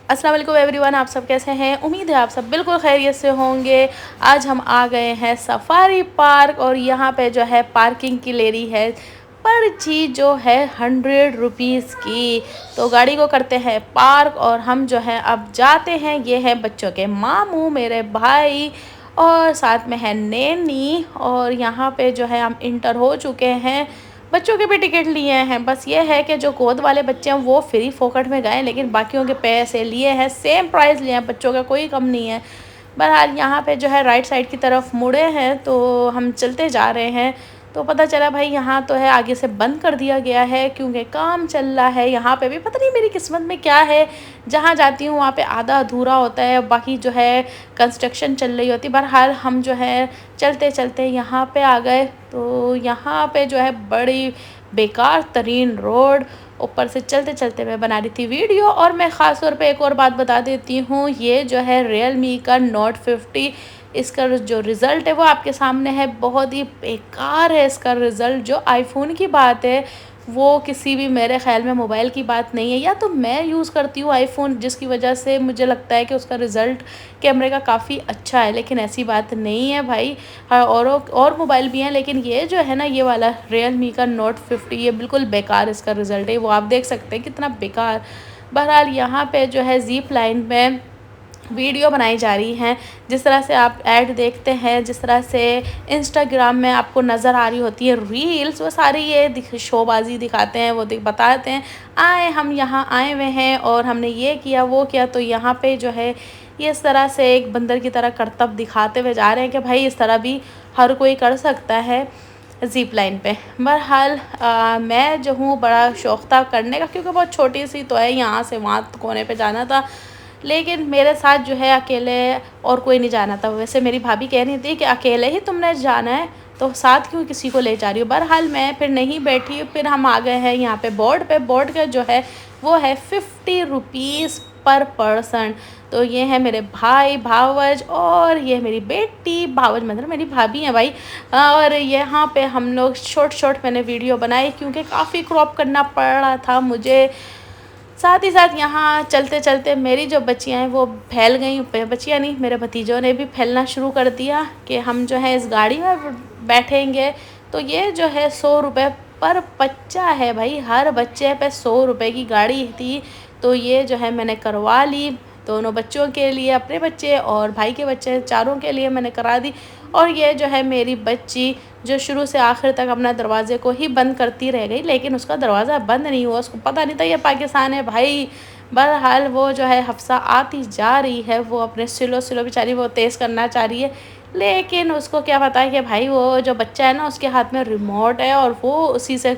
अस्सलाम वालेकुम एवरीवन, आप सब कैसे हैं। उम्मीद है आप सब बिल्कुल खैरियत से होंगे। आज हम आ गए हैं सफारी पार्क और यहाँ पे जो है पार्किंग की ले रही है पर्ची जो है 100 रुपीज़ की। तो गाड़ी को करते हैं पार्क और हम जो है अब जाते हैं। ये है बच्चों के मामू, मेरे भाई और साथ में है नैनी। और यहाँ पे जो है हम इंटर हो चुके हैं। बच्चों के भी टिकट लिए हैं, बस ये है कि जो गोद वाले बच्चे हैं वो फ्री फोकट में गए, लेकिन बाकियों के पैसे लिए हैं, सेम प्राइस लिए हैं, बच्चों का कोई कम नहीं है। बहरहाल यहाँ पे जो है राइट साइड की तरफ मुड़े हैं तो हम चलते जा रहे हैं। तो पता चला भाई यहाँ तो है आगे से बंद कर दिया गया है क्योंकि काम चल रहा है। यहाँ पे भी पता नहीं मेरी किस्मत में क्या है, जहाँ जाती हूँ वहाँ पे आधा अधूरा होता है, बाकी जो है कंस्ट्रक्शन चल रही होती है। बहरहाल हम जो है चलते चलते यहाँ पे आ गए। तो यहाँ पे जो है बड़ी बेकार तरीन रोड, ऊपर से चलते चलते मैं बना रही थी वीडियो। और मैं ख़ास तौर पे एक और बात बता देती हूँ, ये जो है रियलमी का नोट 50, इसका जो रिज़ल्ट है वो आपके सामने है। बहुत ही बेकार है इसका रिज़ल्ट। जो आईफोन की बात है वो किसी भी मेरे ख़्याल में मोबाइल की बात नहीं है। या तो मैं यूज़ करती हूँ आईफोन जिसकी वजह से मुझे लगता है कि उसका रिज़ल्ट कैमरे का काफ़ी अच्छा है, लेकिन ऐसी बात नहीं है भाई। हाँ, और मोबाइल भी हैं, लेकिन ये जो है ना, ये वाला रियलमी का नोट 50, ये बिल्कुल बेकार इसका रिज़ल्ट है। वो आप देख सकते हैं कितना बेकार। बहरहाल यहाँ पे जो है ज़िप लाइन में वीडियो बनाई जा रही हैं। जिस तरह से आप ऐड देखते हैं, जिस तरह से इंस्टाग्राम में आपको नज़र आ रही होती है रील्स, वो सारी ये शोबाजी दिखाते हैं। वो बताते हैं आए हम यहाँ आए हुए हैं और हमने ये किया वो किया। तो यहाँ पे जो है ये इस तरह से एक बंदर की तरह करतब दिखाते हुए जा रहे हैं कि भाई इस तरह भी हर कोई कर सकता है ज़िप लाइन पे। बहरहाल मैं जो हूँ बड़ा शौक़ था करने का, क्योंकि बहुत छोटी सी तो है, यहाँ से वहाँ कोने पे जाना था, लेकिन मेरे साथ जो है अकेले और कोई नहीं जाना था। वैसे मेरी भाभी कह रही थी कि अकेले ही तुमने जाना है तो साथ क्यों किसी को ले जा रही हो। बहरहाल मैं फिर नहीं बैठी। फिर हम आ गए हैं यहाँ पे बोर्ड पे। बोर्ड का जो है वो है 50 रुपीज़ पर पर्सन। तो ये है मेरे भाई भावज और ये मेरी बेटी, भावज मतलब मेरी भाभी है भाई। और यहाँ पे हम लोग शॉर्ट मैंने वीडियो बनाई क्योंकि काफ़ी क्रॉप करना पड़ रहा था मुझे। साथ ही साथ यहाँ चलते चलते मेरी जो बच्चियाँ हैं वो फैल गई। बच्चियाँ नहीं, मेरे भतीजों ने भी फैलना शुरू कर दिया कि हम जो है इस गाड़ी में बैठेंगे। तो ये जो है 100 रुपये पर बच्चा है भाई, हर बच्चे पे 100 रुपये की गाड़ी थी। तो ये जो है मैंने करवा ली, दोनों बच्चों के लिए, अपने बच्चे और भाई के बच्चे, चारों के लिए मैंने करा दी। और ये जो है मेरी बच्ची जो शुरू से आखिर तक अपना दरवाज़े को ही बंद करती रह गई, लेकिन उसका दरवाज़ा बंद नहीं हुआ। उसको पता नहीं था ये पाकिस्तान है भाई। बहरहाल वो जो है हफ्सा आती जा रही है, वो अपने सिलो बेचारी वो तेज़ करना चाह रही है, लेकिन उसको क्या पता है कि भाई वो जो बच्चा है ना उसके हाथ में रिमोट है और वो उसी से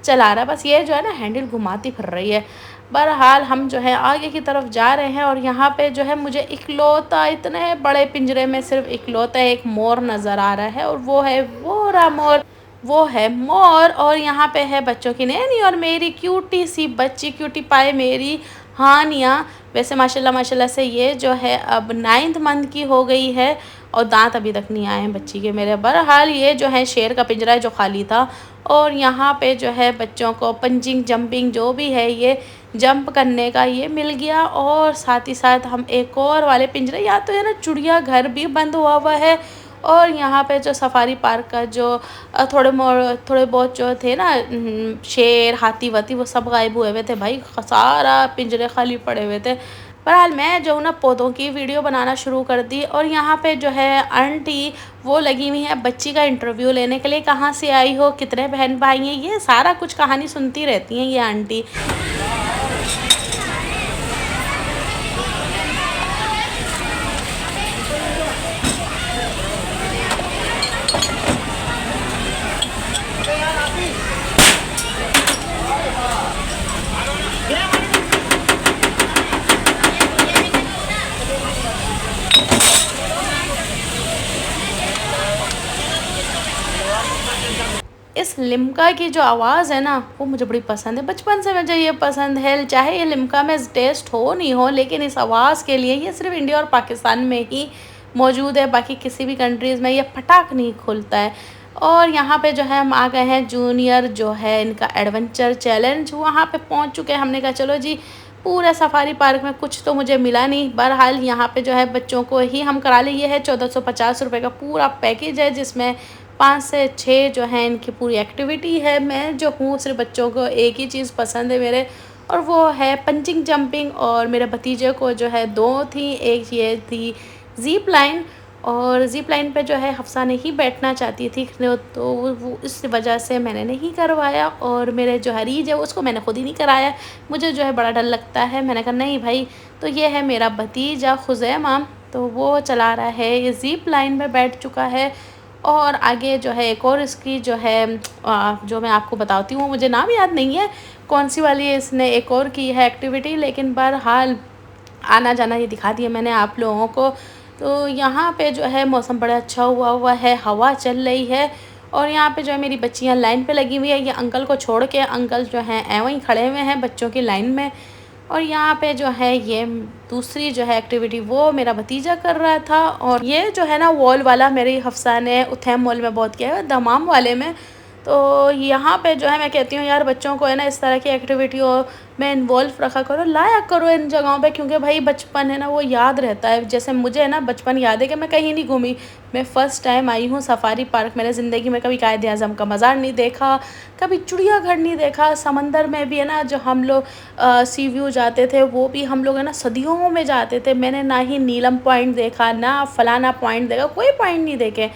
चला रहा है। बस ये जो है ना हैंडल घुमाती फिर रही है। बहरहाल हम जो है आगे की तरफ जा रहे हैं और यहाँ पे जो है मुझे इकलौता, इतने बड़े पिंजरे में सिर्फ इकलौता एक मोर नज़र आ रहा है और वो है वोरा मोर, वो है मोर। और यहाँ पे है बच्चों की नैनी और मेरी क्यूटी सी बच्ची, क्यूटी पाए मेरी हानिया। वैसे माशाल्लाह से ये जो है अब 9th मंथ की हो गई है और दांत अभी तक नहीं आए हैं बच्ची के मेरे। बहरहाल ये जो है शेर का पिंजरा है जो खाली था। और यहाँ पे जो है बच्चों को पंचिंग जंपिंग जो भी है ये जंप करने का ये मिल गया। और साथ ही साथ हम एक और वाले पिंजरे, यहाँ तो है ना चिड़िया घर भी बंद हुआ है। और यहाँ पे जो सफारी पार्क का जो थोड़े बहुत जो थे ना शेर हाथी वाती, वो सब गायब हुए थे भाई। सारा पिंजरे खाली पड़े हुए थे। बहरहाल मैं जो ना पौधों की वीडियो बनाना शुरू कर दी। और यहाँ पे जो है आंटी वो लगी हुई है बच्ची का इंटरव्यू लेने के लिए, कहाँ से आई हो, कितने बहन भाई हैं, ये सारा कुछ कहानी सुनती रहती हैं ये आंटी। इस लिम्का की जो आवाज़ है ना वो मुझे बड़ी पसंद है, बचपन से मुझे ये पसंद है। चाहे ये लिम्का में टेस्ट हो नहीं हो, लेकिन इस आवाज़ के लिए ये सिर्फ इंडिया और पाकिस्तान में ही मौजूद है, बाकी किसी भी कंट्रीज़ में ये फटाक नहीं खुलता है। और यहाँ पे जो है हम आ गए हैं जूनियर जो है इनका एडवेंचर चैलेंज, वहाँ पे पहुँच चुके हैं। हमने कहा चलो जी पूरे सफारी पार्क में कुछ तो मुझे मिला नहीं। बहरहाल यहाँ पे जो है बच्चों को ही हम करा लिए, ये है 1450 रुपये का पूरा पैकेज है, जिसमें 5 से 6 जो है इनकी पूरी एक्टिविटी है। मैं जो हूँ सिर्फ बच्चों को एक ही चीज़ पसंद है मेरे, और वो है पंचिंग जंपिंग। और मेरे भतीजे को जो है 2 थी, एक ये थी ज़ीप लाइन, और ज़िप लाइन पे जो है हफ्सा नहीं बैठना चाहती थी, तो वो इस वजह से मैंने नहीं करवाया। और मेरे जो हरीज है उसको मैंने खुद ही नहीं कराया, मुझे जो है बड़ा डर लगता है। मैंने कहा नहीं भाई। तो ये है मेरा भतीजा खुज़ैमा, तो वो चला रहा है, ये ज़िप लाइन में बैठ चुका है। और आगे जो है एक और इसकी जो है जो मैं आपको बताती हूँ, मुझे नाम याद नहीं है कौन सी वाली है, इसने एक और की है एक्टिविटी, लेकिन बहरहाल आना जाना ये दिखा दिया मैंने आप लोगों को। तो यहाँ पे जो है मौसम बड़ा अच्छा हुआ है, हवा चल रही है। और यहाँ पे जो है मेरी बच्चियाँ लाइन पे लगी हुई है, ये अंकल को छोड़ के, अंकल जो हैं एवं ही खड़े हुए हैं बच्चों की लाइन में। और यहाँ पे जो है ये दूसरी जो है एक्टिविटी वो मेरा भतीजा कर रहा था। और ये जो है ना वॉल वाला मेरी हफ्सा ने उथैम मॉल में बहुत किया है, दमाम वाले में। तो यहाँ पे जो है मैं कहती हूँ यार बच्चों को है ना इस तरह की एक्टिविटियों में इन्वॉल्व रखा करो, लाया करो इन जगहों पे, क्योंकि भाई बचपन है ना वो याद रहता है। जैसे मुझे है ना बचपन याद है कि मैं कहीं नहीं घूमी, मैं फ़र्स्ट टाइम आई हूँ सफारी पार्क। मैंने ज़िंदगी में कभी कायद आज़म का मज़ार नहीं देखा, कभी चिड़ियाघर नहीं देखा, समंदर में भी है ना जो हम लोग सी व्यू जाते थे वो भी हम लोग है ना सदियों में जाते थे। मैंने ना ही नीलम पॉइंट देखा, ना फलाना पॉइंट देखा, कोई पॉइंट नहीं देखे।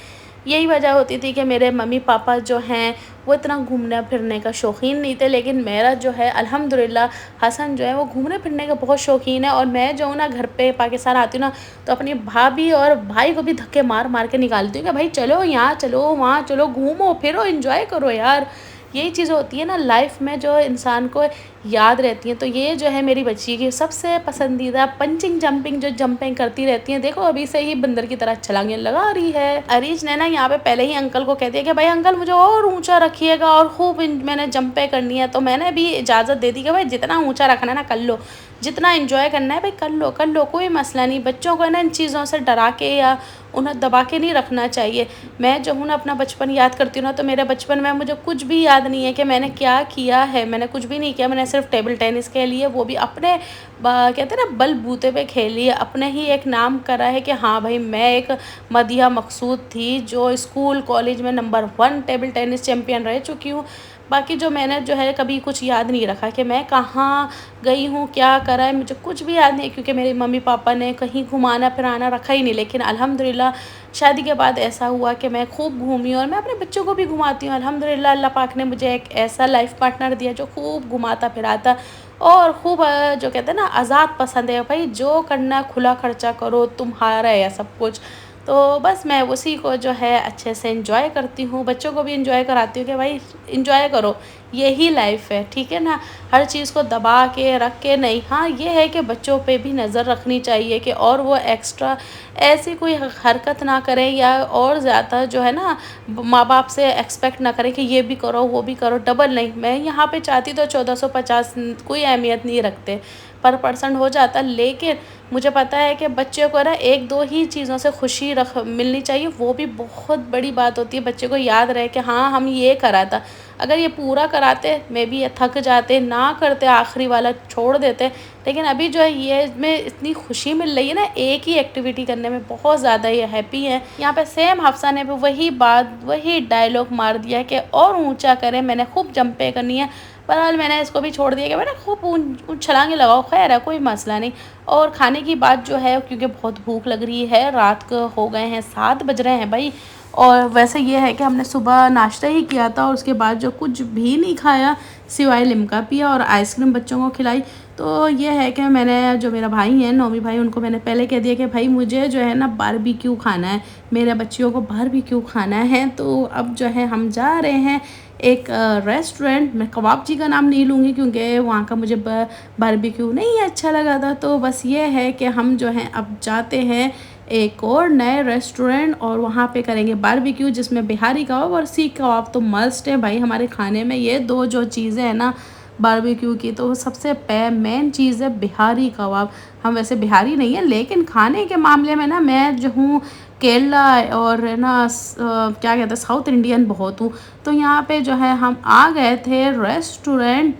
यही वजह होती थी कि मेरे मम्मी पापा जो हैं वो इतना घूमने फिरने का शौकीन नहीं थे, लेकिन मेरा जो है अल्हम्दुलिल्लाह हसन जो है वो घूमने फिरने का बहुत शौकीन है। और मैं जो हूँ ना घर पे पाकिस्तान आती हूँ ना, तो अपनी भाभी और भाई को भी धक्के मार मार के निकालती हूँ कि भाई चलो यहाँ चलो वहाँ चलो, घूमो फिरो एंजॉय करो यार। यही चीज़ होती है ना लाइफ में जो इंसान को याद रहती हैं। तो ये जो है मेरी बच्ची की सबसे पसंदीदा पंचिंग जंपिंग, जो जंपिंग करती रहती हैं। देखो अभी से ही बंदर की तरह छलांगे लगा रही है। अरीज ने ना यहाँ पे पहले ही अंकल को कह दिया कि भाई अंकल मुझे और ऊंचा रखिएगा और खूब मैंने जंपें करनी है। तो मैंने भी इजाज़त दे दी कि भाई जितना ऊंचा रखना है ना कर लो, जितना एंजॉय करना है भाई कर लो, कोई मसला नहीं। बच्चों को है ना इन चीज़ों से डरा के या उन्हें दबा के नहीं रखना चाहिए। मैं जो हूँ ना अपना बचपन याद करती हूँ ना, तो मेरे बचपन में मुझे कुछ भी याद नहीं है कि मैंने क्या किया है। मैंने कुछ भी नहीं किया, मैंने सिर्फ टेबल टेनिस खेली है, वो भी अपने कहते हैं ना बलबूते पे खेली है। अपने ही एक नाम करा है कि हाँ भाई मैं एक मदिया मकसूद थी जो स्कूल कॉलेज में नंबर 1 टेबल टेनिस चैम्पियन रह चुकी हूँ। बाकी जो मैंने जो है कभी कुछ याद नहीं रखा कि मैं कहाँ गई हूँ, क्या करा है, मुझे कुछ भी याद नहीं, क्योंकि मेरे मम्मी पापा ने कहीं घुमाना फिराना रखा ही नहीं। लेकिन अल्हम्दुलिल्लाह शादी के बाद ऐसा हुआ कि मैं खूब घूमी और मैं अपने बच्चों को भी घुमाती हूँ। अल्हम्दुलिल्लाह अल्लाह पाक ने मुझे एक ऐसा लाइफ पार्टनर दिया जो खूब घुमाता फिराता और खूब जो कहते हैं ना आज़ाद पसंद है। भाई जो करना खुला खर्चा करो, तुम्हारा है सब कुछ। तो बस मैं उसी को जो है अच्छे से एंजॉय करती हूँ, बच्चों को भी एंजॉय कराती हूँ कि भाई एंजॉय करो, यही लाइफ है, ठीक है ना। हर चीज़ को दबा के रख के नहीं। हाँ ये है कि बच्चों पे भी नज़र रखनी चाहिए कि और वो एक्स्ट्रा ऐसी कोई हरकत ना करें या और ज़्यादा जो है ना माँ बाप से एक्सपेक्ट ना करें कि ये भी करो वो भी करो, डबल नहीं। मैं यहाँ पे चाहती तो 1450 कोई अहमियत नहीं रखते, पर पर्सन हो जाता। लेकिन मुझे पता है कि बच्चे को ना एक दो ही चीज़ों से खुशी मिलनी चाहिए, वो भी बहुत बड़ी बात होती है। बच्चे को याद रहे कि हाँ हम ये करा था। अगर ये पूरा कराते मे भी ये थक जाते, ना करते आखिरी वाला छोड़ देते। लेकिन अभी जो है ये इसमें इतनी खुशी मिल रही है ना, एक ही एक्टिविटी करने में बहुत ज़्यादा ये हैप्पी है। यहाँ पे सेम हफ्सा ने भी वही बात वही डायलॉग मार दिया कि और ऊंचा करें, मैंने खूब जंपें करनी है। बहरहाल मैंने इसको भी छोड़ दिया कि मैंने खूब छलांगे लगाओ, खैर है कोई मसला नहीं। और खाने की बात जो है, क्योंकि बहुत भूख लग रही है, रात को हो गए हैं 7 बज रहे हैं भाई। और वैसे ये है कि हमने सुबह नाश्ता ही किया था और उसके बाद जो कुछ भी नहीं खाया सिवाय लिमका पिया और आइसक्रीम बच्चों को खिलाई। तो ये है कि मैंने जो मेरा भाई है नौमी भाई, उनको मैंने पहले कह दिया कि भाई मुझे जो है ना बारबेक्यू खाना है, मेरे बच्चियों को बारबेक्यू खाना है। तो अब जो है हम जा रहे हैं एक रेस्टोरेंट, मैं कबाबजी का नाम नहीं लूँगी क्योंकि वहाँ का मुझे बारबेक्यू नहीं अच्छा लगा था। तो बस ये है कि हम जो हैं अब जाते हैं एक और नए रेस्टोरेंट और वहाँ पे करेंगे बारबेक्यू, जिसमें बिहारी कबाब और सीख कबाब तो मस्ट है भाई हमारे खाने में। ये दो जो चीज़ें हैं ना बारबेक्यू की, तो सबसे मेन चीज़ है बिहारी कबाब। हम वैसे बिहारी नहीं है, लेकिन खाने के मामले में ना मैं जो हूँ केरला और है ना क्या कहते हैं साउथ इंडियन बहुत हूँ। तो यहाँ पे जो है हम आ गए थे रेस्टोरेंट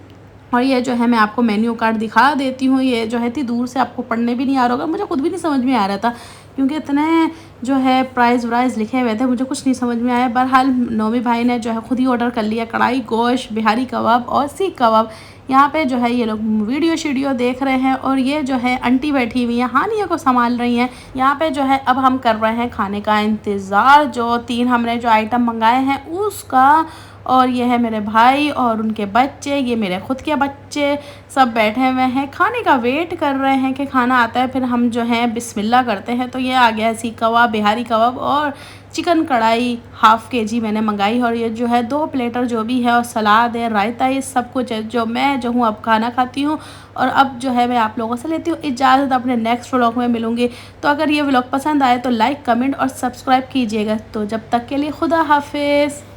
और ये जो है मैं आपको मेन्यू कार्ड दिखा देती हूँ। ये जो है इतनी दूर से आपको पढ़ने भी नहीं आ रहा होगा, मुझे खुद भी नहीं समझ में आ रहा था क्योंकि इतने जो है प्राइस वाइज लिखे हुए थे, मुझे कुछ नहीं समझ में आया। बहरहाल नोमी भाई ने जो है खुद ही ऑर्डर कर लिया कढ़ाई गोश्त, बिहारी कबाब और सीख कबाब। यहाँ पे जो है ये लोग वीडियो शीडियो देख रहे हैं और ये जो है आंटी बैठी हुई हैं हानिया को संभाल रही हैं। यहाँ पे जो है अब हम कर रहे हैं खाने का इंतज़ार, जो 3 हमने जो आइटम मंगाए हैं उसका। और ये है मेरे भाई और उनके बच्चे, ये मेरे खुद के बच्चे, सब बैठे हुए हैं खाने का वेट कर रहे हैं कि खाना आता है फिर हम जो है बिस्मिल्लाह करते हैं। तो ये आ गया सीख कबाब, बिहारी कबाब और चिकन कढ़ाई हाफ़ केजी मैंने मंगाई। और ये जो है 2 प्लेटर जो भी है और सलाद है, रायता, ये सब कुछ है जो मैं जो हूँ अब खाना खाती हूँ। और अब जो है मैं आप लोगों से लेती हूँ इजाज़त, अपने नेक्स्ट व्लॉग में मिलूँगी। तो अगर ये व्लॉग पसंद आए तो लाइक, कमेंट और सब्सक्राइब कीजिएगा। तो जब तक के लिए खुदा हाफिज़।